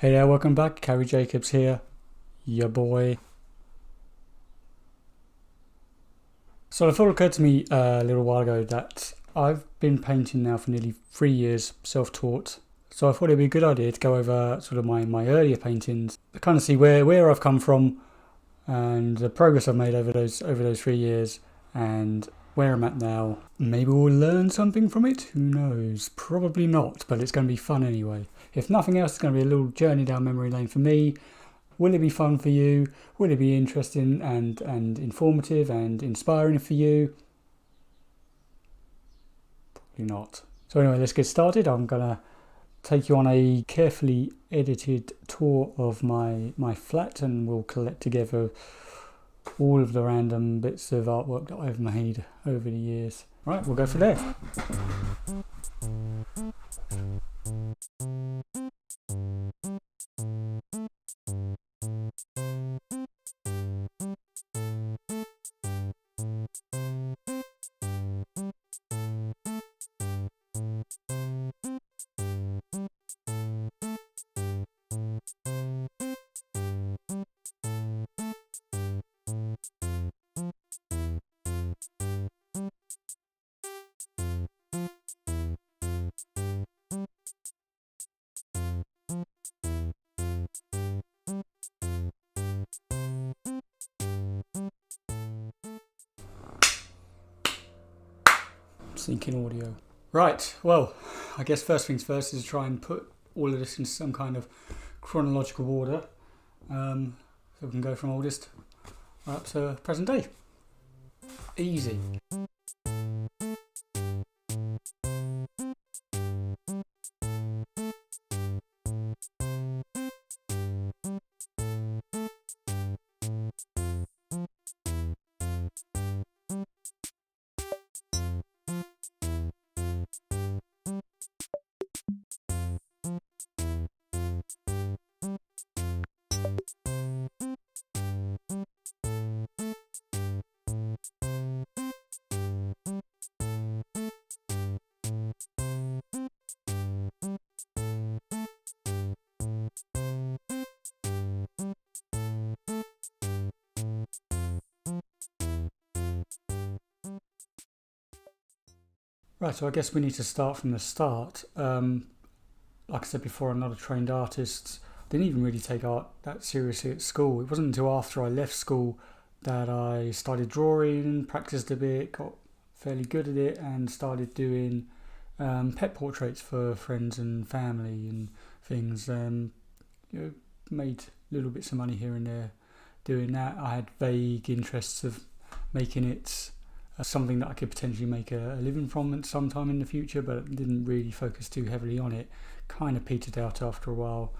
Hey there, welcome back. Carrie Jacobs here, your boy. So it thought occurred to me a little while ago that I've been painting now for nearly 3 years, self-taught. So I thought it'd be a good idea to go over sort of my earlier paintings, to kind of see where I've come from and the progress I've made over those 3 years and where I'm at now. Maybe we'll learn something from it. Who knows? Probably not, but it's going to be fun anyway. If nothing else, it's going to be a little journey down memory lane for me. Will it be fun for you? Will it be interesting and informative and inspiring for you? Probably not. So anyway, let's get started. I'm going to take you on a carefully edited tour of my flat, and we'll collect together all of the random bits of artwork that I've made over the years. Right, we'll go for there. Syncing audio. Right, well, I guess first things first is try and put all of this in some kind of chronological order, so we can go from oldest up to present day. Easy. Right, so I guess we need to start from the start. Like I said before, I'm not a trained artist. Didn't even really take art that seriously at school. It wasn't until after I left school that I started drawing, practiced a bit, got fairly good at it, and started doing pet portraits for friends and family and things. Made little bits of money here and there doing that. I had vague interests of making it something that I could potentially make a living from at some time in the future, but didn't really focus too heavily on it. Kind of petered out after a while.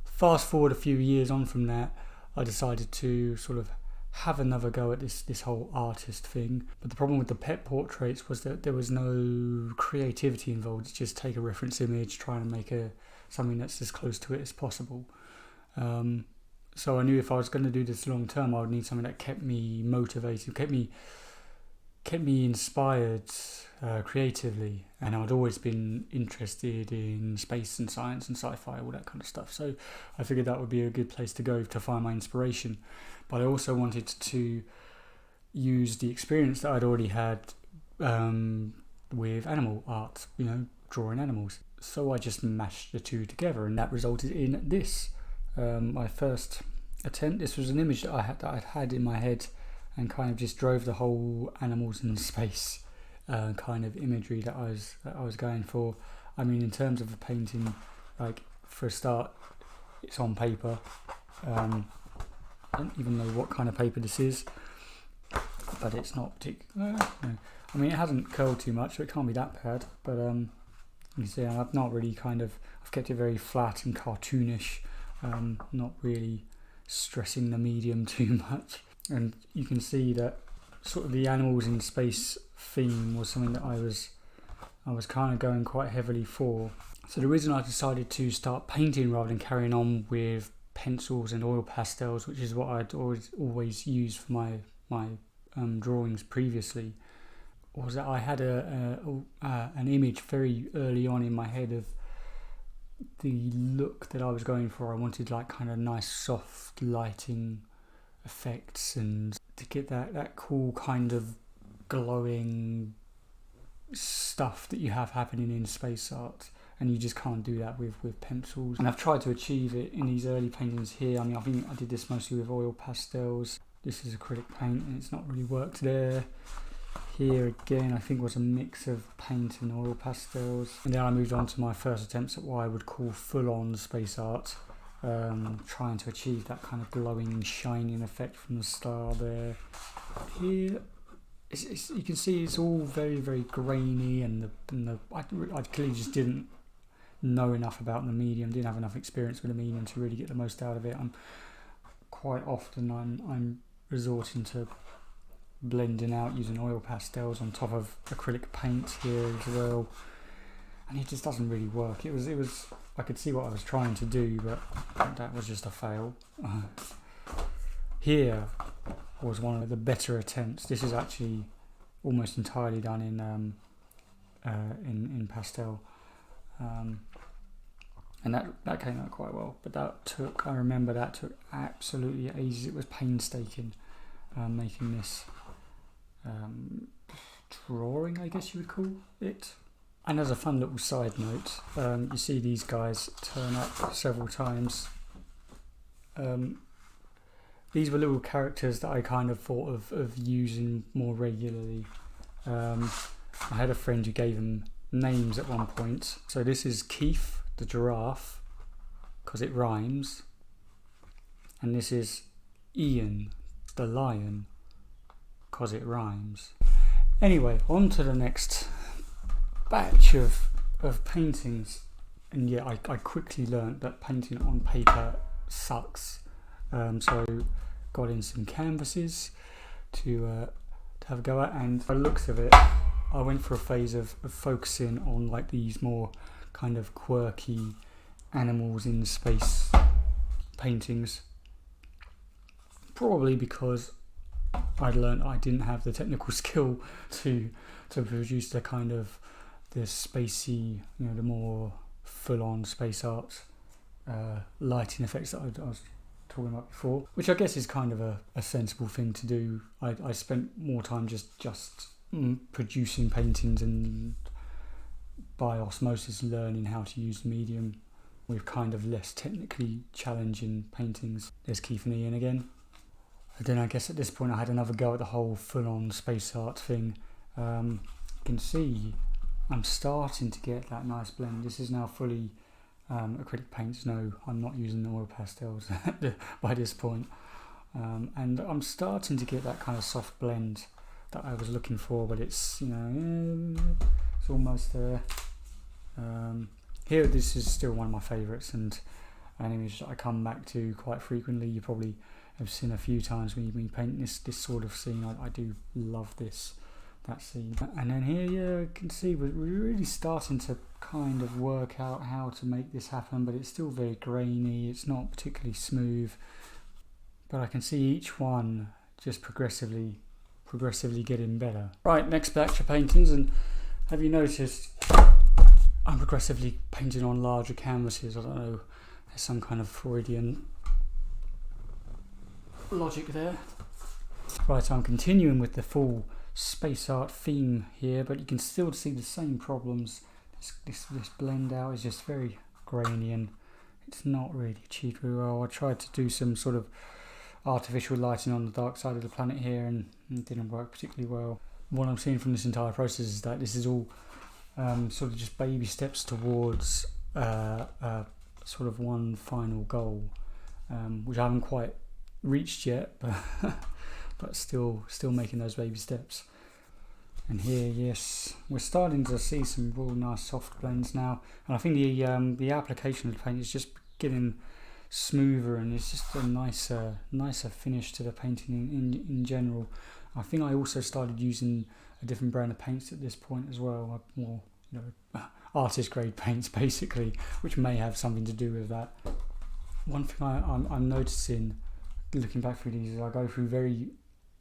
Fast forward a few years on from that, I decided to sort of have another go at this whole artist thing. But the problem with the pet portraits was that there was no creativity involved. It's just take a reference image, try and make something that's as close to it as possible. So I knew if I was going to do this long term, I would need something that kept me motivated, kept me inspired creatively, and I'd always been interested in space and science and sci-fi, all that kind of stuff. So I figured that would be a good place to go to find my inspiration. But I also wanted to use the experience that I'd already had with animal art, drawing animals. So I just mashed the two together, and that resulted in this. My first attempt. This was an image that I'd had in my head, and kind of just drove the whole animals in space kind of imagery that I was going for. I mean, in terms of a painting, like for a start, it's on paper. I don't even know what kind of paper this is, but it's not particular. No. I mean, it hasn't curled too much, so it can't be that bad. But you see, I've not really I've kept it very flat and cartoonish, not really stressing the medium too much. And you can see that sort of the animals in space theme was something that I was kind of going quite heavily for. So the reason I decided to start painting rather than carrying on with pencils and oil pastels, which is what I'd always used for my drawings previously, was that I had an image very early on in my head of the look that I was going for. I wanted like kind of nice soft lighting effects and to get that cool kind of glowing stuff that you have happening in space art, and you just can't do that with pencils. And I've tried to achieve it in these early paintings here. I mean, I think I did this mostly with oil pastels. This is acrylic paint and it's not really worked there. Here again, I think was a mix of paint and oil pastels. And then I moved on to my first attempts at what I would call full-on space art, trying to achieve that kind of glowing and shining effect from the star there. Here, you can see it's all very, very grainy, and I clearly just didn't know enough about the medium, didn't have enough experience with the medium to really get the most out of it. Quite often I'm resorting to blending out using oil pastels on top of acrylic paint here as well, and it just doesn't really work. It was I could see what I was trying to do, but that was just a fail. Here was one of the better attempts. This is actually almost entirely done in pastel, and that came out quite well. But I remember that took absolutely ages. It was painstaking making this drawing, I guess you would call it. And as a fun little side note, you see these guys turn up several times. These were little characters that I kind of thought of using more regularly. I had a friend who gave them names at one point. So this is Keith the giraffe, because it rhymes. And this is Ian the lion, because it rhymes. Anyway, on to the next batch of paintings. And yeah, I quickly learnt that painting on paper sucks. So got in some canvases to have a go at, and by the looks of it, I went for a phase of focusing on like these more kind of quirky animals in space paintings, probably because I'd learned I didn't have the technical skill to produce the kind of the spacey, the more full-on space art lighting effects that I was talking about before, which I guess is kind of a sensible thing to do. I spent more time just producing paintings and by osmosis learning how to use the medium with kind of less technically challenging paintings. There's Keith and Ian again. And then I guess at this point I had another go at the whole full-on space art thing. You can see I'm starting to get that nice blend. This is now fully acrylic paints. No, I'm not using oil pastels by this point. And I'm starting to get that kind of soft blend that I was looking for, but it's, it's almost there. Here, this is still one of my favourites, and an image that I come back to quite frequently. You probably have seen a few times when you paint this sort of scene. I do love that scene. And then here, you can see we're really starting to kind of work out how to make this happen, but it's still very grainy. It's not particularly smooth, but I can see each one just progressively getting better. Right, next batch of paintings, and have you noticed I'm progressively painting on larger canvases? I don't know, there's some kind of Freudian logic there. Right, I'm continuing with the full space art theme here, but you can still see the same problems. This blend out is just very grainy and it's not really achieved very well. I tried to do some sort of artificial lighting on the dark side of the planet here, and it didn't work particularly well. What I'm seeing from this entire process is that this is all sort of just baby steps towards sort of one final goal, which I haven't quite reached yet, but still making those baby steps. And here, yes, we're starting to see some real nice soft blends now, and I think the application of the paint is just getting smoother, and it's just a nicer finish to the painting in general. I think I also started using a different brand of paints at this point as well, more artist grade paints basically, which may have something to do with that. One thing I'm noticing looking back through these is I go through very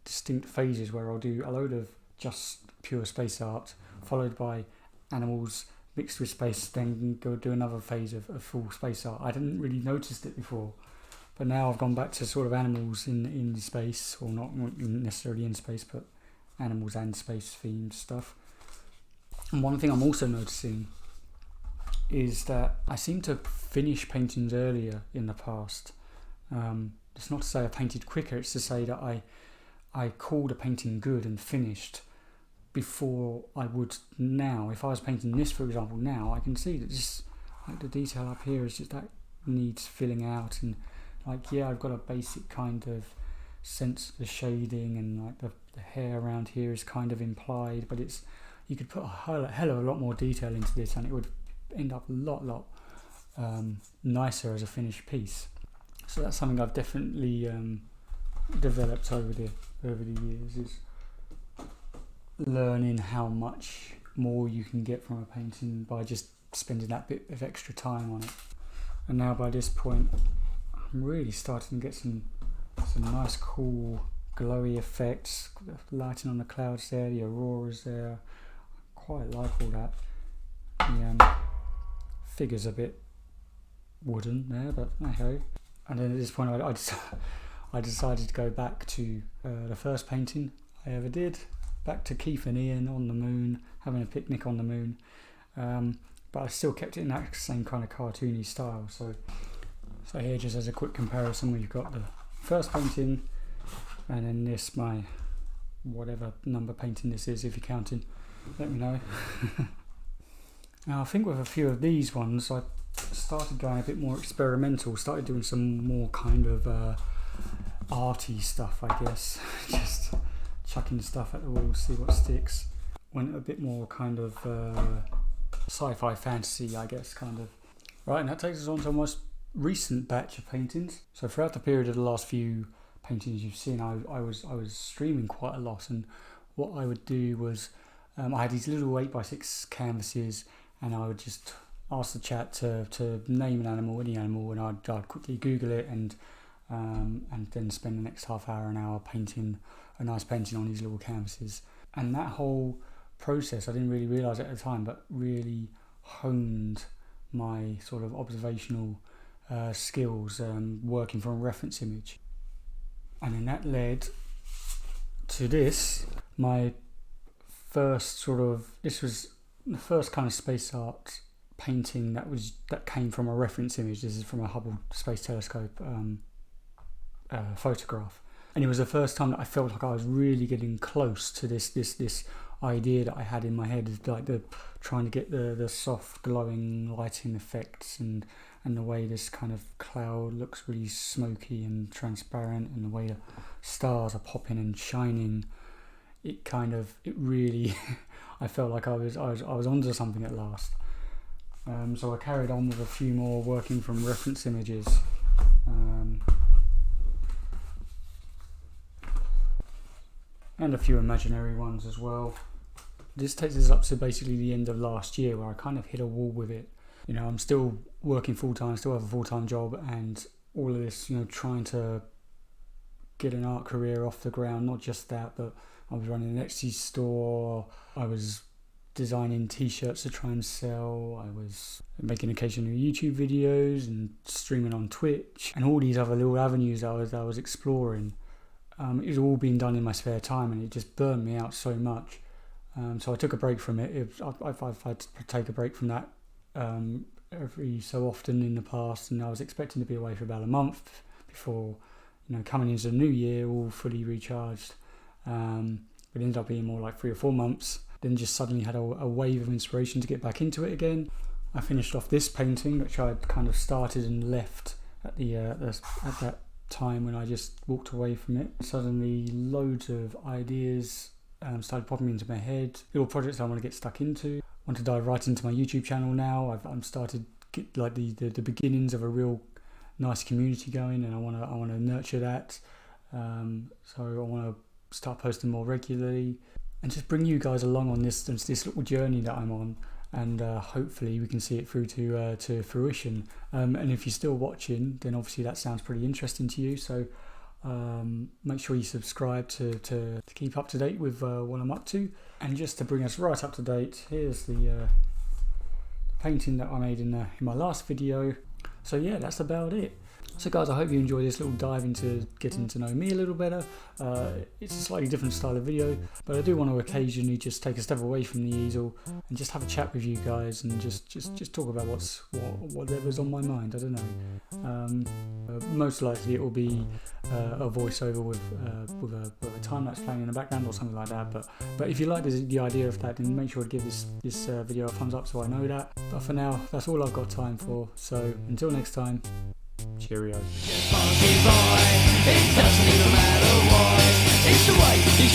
distinct phases where I'll do a load of just pure space art, followed by animals mixed with space, then go do another phase of full space art. I didn't really noticed it before, but now I've gone back to sort of animals in space, or not necessarily in space, but animals and space themed stuff. And one thing I'm also noticing is that I seem to finish paintings earlier in the past. It's not to say I painted quicker, it's to say that I called a painting good and finished before I would now. If I was painting this, for example, now I can see that just like the detail up here is just that needs filling out, and like, yeah, I've got a basic kind of sense of the shading, and like the hair around here is kind of implied, but it's, you could put a hell of a lot more detail into this and it would end up a lot nicer as a finished piece. So that's something I've definitely developed over the years, is learning how much more you can get from a painting by just spending that bit of extra time on it. And now by this point I'm really starting to get some nice cool glowy effects, the lighting on the clouds there, the auroras there. I quite like all that. The figure's a bit wooden there, but hey. And then at this point I decided to go back to the first painting I ever did, back to Keith and Ian on the moon, having a picnic on the moon, but I still kept it in that same kind of cartoony style. So here, just as a quick comparison, we've got the first painting, and then this, my whatever number painting this is, if you're counting, let me know. Now I think with a few of these ones I started going a bit more experimental, started doing some more kind of arty stuff, I guess. Just chucking stuff at the wall, see what sticks. Went a bit more kind of sci-fi fantasy, I guess, kind of. Right, and that takes us on to a most recent batch of paintings. So throughout the period of the last few paintings you've seen, I was streaming quite a lot, and what I would do was I had these little 8x6 canvases, and I would just ask the chat to name an animal, any animal, and I'd quickly Google it and then spend the next half hour, an hour painting a nice painting on these little canvases. And that whole process, I didn't really realise it at the time, but really honed my sort of observational skills, working from a reference image. And then that led to this, my first sort of, this was the first kind of space art painting that came from a reference image. This is from a Hubble Space Telescope photograph, and it was the first time that I felt like I was really getting close to this idea that I had in my head, of like trying to get the soft glowing lighting effects, and the way this kind of cloud looks really smoky and transparent, and the way the stars are popping and shining. It really I felt like I was onto something at last. So I carried on with a few more working from reference images. And a few imaginary ones as well. This takes us up to basically the end of last year, where I kind of hit a wall with it. You know, I'm still working full-time, still have a full-time job, and all of this, you know, trying to get an art career off the ground. Not just that, but I was running an Etsy store, I was designing t-shirts to try and sell, I was making occasional YouTube videos and streaming on Twitch, and all these other little avenues I was exploring. It was all being done in my spare time, and it just burned me out so much. So I took a break from it. I've had to take a break from that every so often in the past, and I was expecting to be away for about a month before, you know, coming into the new year all fully recharged. It ended up being more like 3 or 4 months. Then just suddenly had a wave of inspiration to get back into it again. I finished off this painting, which I'd kind of started and left at that time when I just walked away from it. Suddenly loads of ideas started popping into my head, little projects I want to get stuck into. I want to dive right into my YouTube channel now. I'm started get like the beginnings of a real nice community going, and I want to nurture that. So I want to start posting more regularly and just bring you guys along on this little journey that I'm on, and hopefully we can see it through to fruition. And if you're still watching, then obviously that sounds pretty interesting to you, so make sure you subscribe to keep up to date with what I'm up to. And just to bring us right up to date, here's the painting that I made in my last video. So yeah, that's about it. So guys, I hope you enjoyed this little dive into getting to know me a little better. It's a slightly different style of video, but I do want to occasionally just take a step away from the easel and just have a chat with you guys and just talk about whatever's on my mind. I don't know. Most likely it will be a voiceover with a time lapse playing in the background or something like that. But if you like the idea of that, then make sure to give this video a thumbs up so I know that. But for now, that's all I've got time for. So until next time. Cheerio. Funky boy, it doesn't even matter what. It's the way you